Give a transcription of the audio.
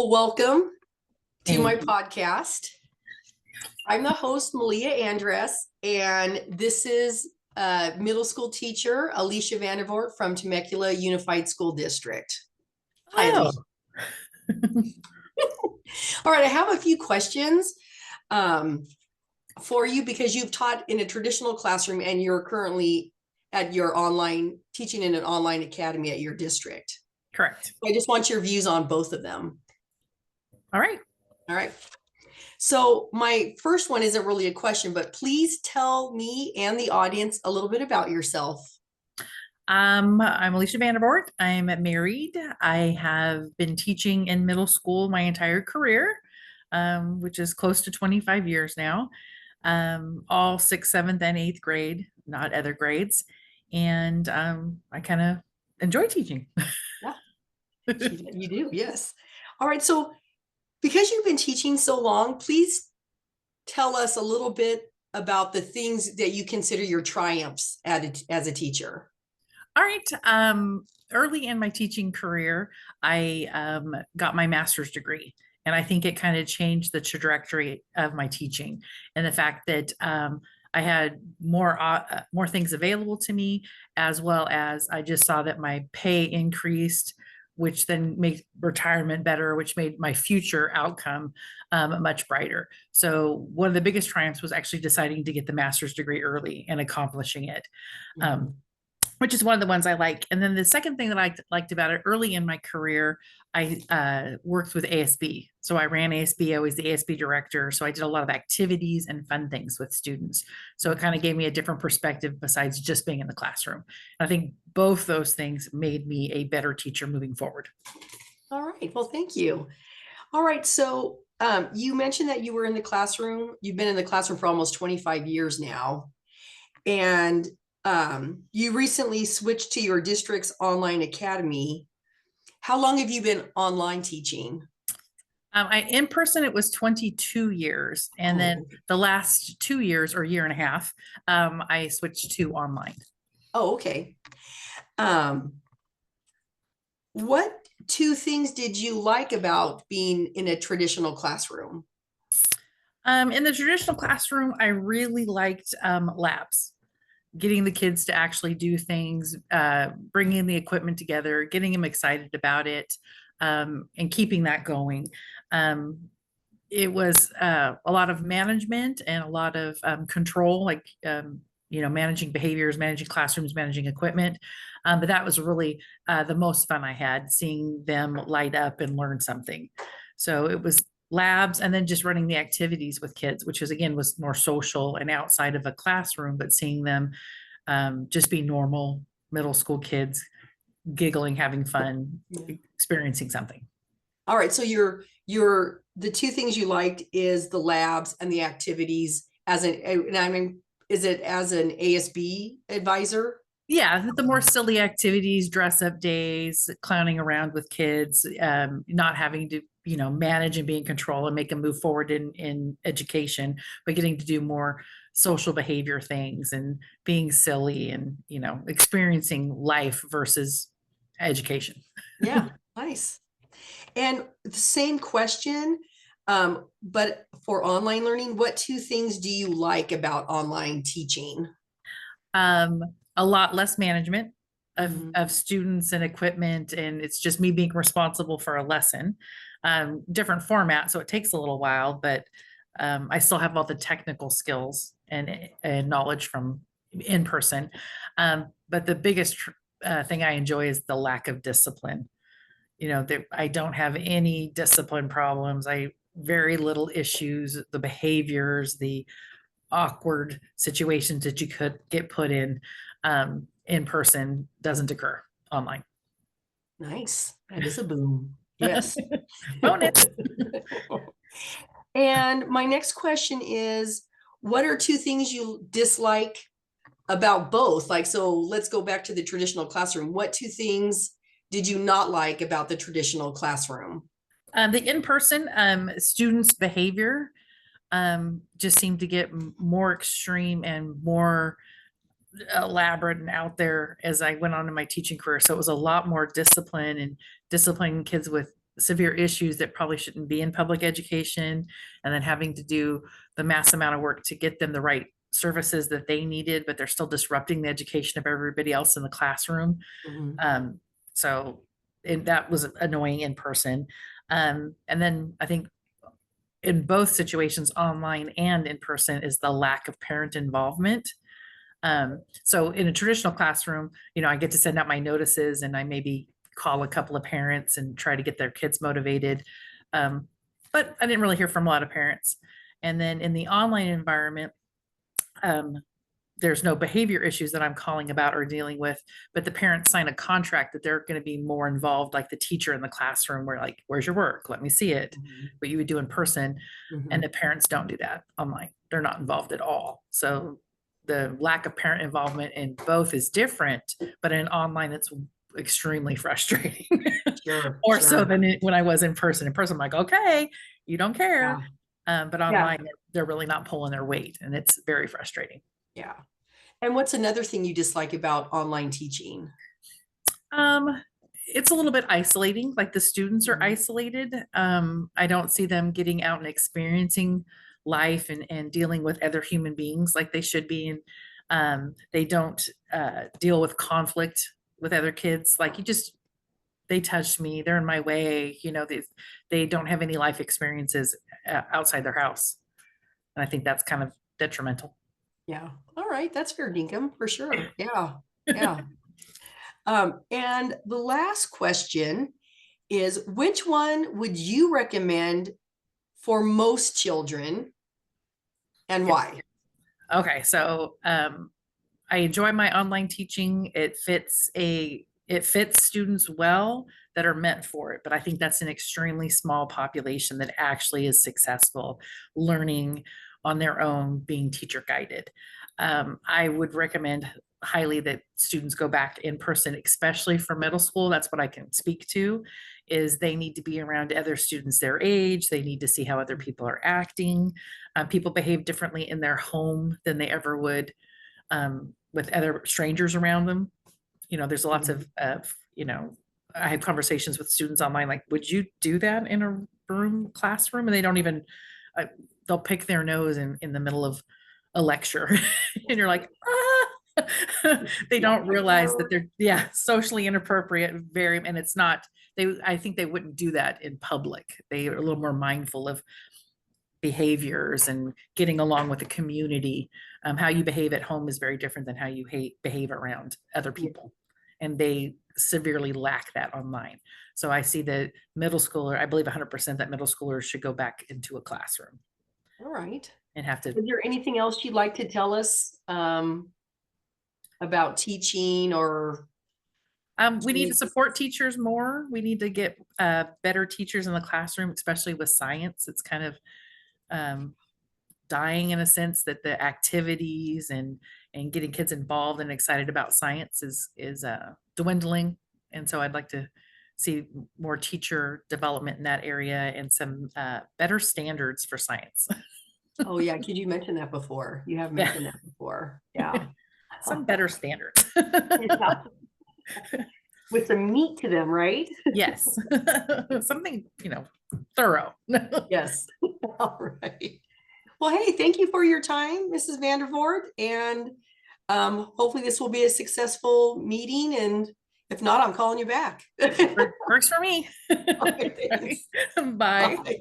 Welcome to my Thank you. podcast. I'm the host, Malia Andres, and this is middle school teacher, Alisha Vandervoort from Temecula Unified School District. Hi, Oh, Alisha. All right, I have a few questions for you because you've taught in a traditional classroom and you're currently at your teaching in an online academy at your district. correct. I just want your views on both of them. All right. All right. So my first one isn't really a question, but please tell me and the audience a little bit about yourself. I'm Alisha Vandervoort. I'm married. I have been teaching in middle school my entire career, which is close to 25 years now. All sixth, seventh, and eighth grade, not other grades. And I kind of enjoy teaching. Yeah, you do. Yes. All right. So because you've been teaching so long, please tell us a little bit about the things that you consider your triumphs as a teacher. All right. Early in my teaching career, I got my master's degree, and I think it kind of changed the trajectory of my teaching, and the fact that I had more things available to me, as well as I just saw that my pay increased, which then made retirement better, which made my future outcome much brighter. So one of the biggest triumphs was actually deciding to get the master's degree early and accomplishing it. Um, which is one of the ones I like. And then the second thing that I liked about it early in my career, I worked with ASB. So I ran ASB. I was the ASB director. So I did a lot of activities and fun things with students. So it kind of gave me a different perspective besides just being in the classroom. And I think both those things made me a better teacher moving forward. All right. Well, thank you. All right. So you mentioned that you were in the classroom. You've been in the classroom for almost 25 years now. And you recently switched to your district's online academy. How long have you been online teaching? In person, it was 22 years. And then the last 2 years or year and a half, I switched to online. Oh, okay. What two things did you like about being in a traditional classroom? In the traditional classroom, I really liked labs, getting the kids to actually do things, bringing the equipment together, getting them excited about it, and keeping that going. It was a lot of management and a lot of control, like managing behaviors, managing classrooms, managing equipment. But that was really the most fun I had, seeing them light up and learn something. So it was labs and then just running the activities with kids, which was more social and outside of a classroom, but seeing them just be normal middle school kids, giggling, having fun, experiencing something. All right. So the two things you liked is the labs and the activities is it as an ASB advisor? Yeah, the more silly activities, dress up days, clowning around with kids, not having to, manage and be in control and make them move forward in education, but getting to do more social behavior things and being silly and, experiencing life versus education. Yeah, nice. And the same question, but for online learning, what two things do you like about online teaching? A lot less management of students and equipment, and it's just me being responsible for a lesson. Different format, so it takes a little while, but I still have all the technical skills and knowledge from in person. But the biggest thing I enjoy is the lack of discipline. I don't have any discipline problems. I very little issues, the behaviors, the awkward situations that you could get put in person doesn't occur online. Nice. That is a boom. Yes. Bonus. And my next question is, what are two things you dislike about both? Like, so let's go back to the traditional classroom. What two things did you not like about the traditional classroom? The in-person students' behavior just seemed to get more extreme and more elaborate and out there as I went on in my teaching career. So it was a lot more discipline and disciplining kids with severe issues that probably shouldn't be in public education, and then having to do the mass amount of work to get them the right services that they needed, but they're still disrupting the education of everybody else in the classroom. Mhm. Um, so and that was annoying in person. And then I think in both situations, online and in person, is the lack of parent involvement. So in a traditional classroom, I get to send out my notices and I maybe call a couple of parents and try to get their kids motivated. Um, but I didn't really hear from a lot of parents. And then in the online environment, um, there's no behavior issues that I'm calling about or dealing with, but the parents sign a contract that they're going to be more involved, like the teacher in the classroom, where like, where's your work? Let me see it. Mhm. What you would do in person. And Mhm. the parents don't do that online. They're not involved at all. So the lack of parent involvement in both is different, but in online, it's extremely frustrating. Sure, More so sure. than when I was in person. In person, I'm like, okay, you don't care. Yeah, But yeah, online, they're really not pulling their weight, and it's very frustrating. yeah. And what's another thing you dislike about online teaching? Um, it's a little bit isolating, like the students are Mhm. isolated. I don't see them getting out and experiencing life and dealing with other human beings like they should be. And they don't deal with conflict with other kids. Like they touched me, they're in my way, they don't have any life experiences outside their house. And I think that's kind of detrimental. Yeah. All right. That's fair dinkum for sure. Yeah. Yeah. And the last question is, which one would you recommend for most children and why? Okay, so I enjoy my online teaching. It fits students well that are meant for it, but I think that's an extremely small population that actually is successful learning on their own, being teacher guided. I would recommend highly that students go back in person, especially for middle school. That's what I can speak to, is they need to be around other students their age. They need to see how other people are acting. People behave differently in their home than they ever would with other strangers around them. There's lots Mhm. I have conversations with students online, like, would you do that in a classroom? And they don't even, uh, they'll pick their nose in the middle of a lecture. And you're like, ah! They Yeah. don't realize that they're, yeah, socially inappropriate, and it's not, I think they wouldn't do that in public. They are a little more mindful of behaviors and getting along with the community. How you behave at home is very different than how you behave around other Yeah. people. And they severely lack that online. So I see that middle schooler, I believe 100% that middle schoolers should go back into a classroom All right. and have to. Is there anything else you'd like to tell us about teaching or We need to support teachers more. We need to get better teachers in the classroom, especially with science. It's kind of um, dying in a sense, that the activities and getting kids involved and excited about science is dwindling. And so I'd like to see more teacher development in that area and some better standards for science. Oh, yeah. Could you mention that before? You have Yeah, mentioned that before. Yeah. some better standards. Yeah. With some meat to them, right? Yes. Something, thorough. Yes. All right. Well, hey, thank you for your time, Mrs. Vandervoort. And hopefully this will be a successful meeting. And if not, I'm calling you back. Works for me. Okay, thanks. Bye. Bye.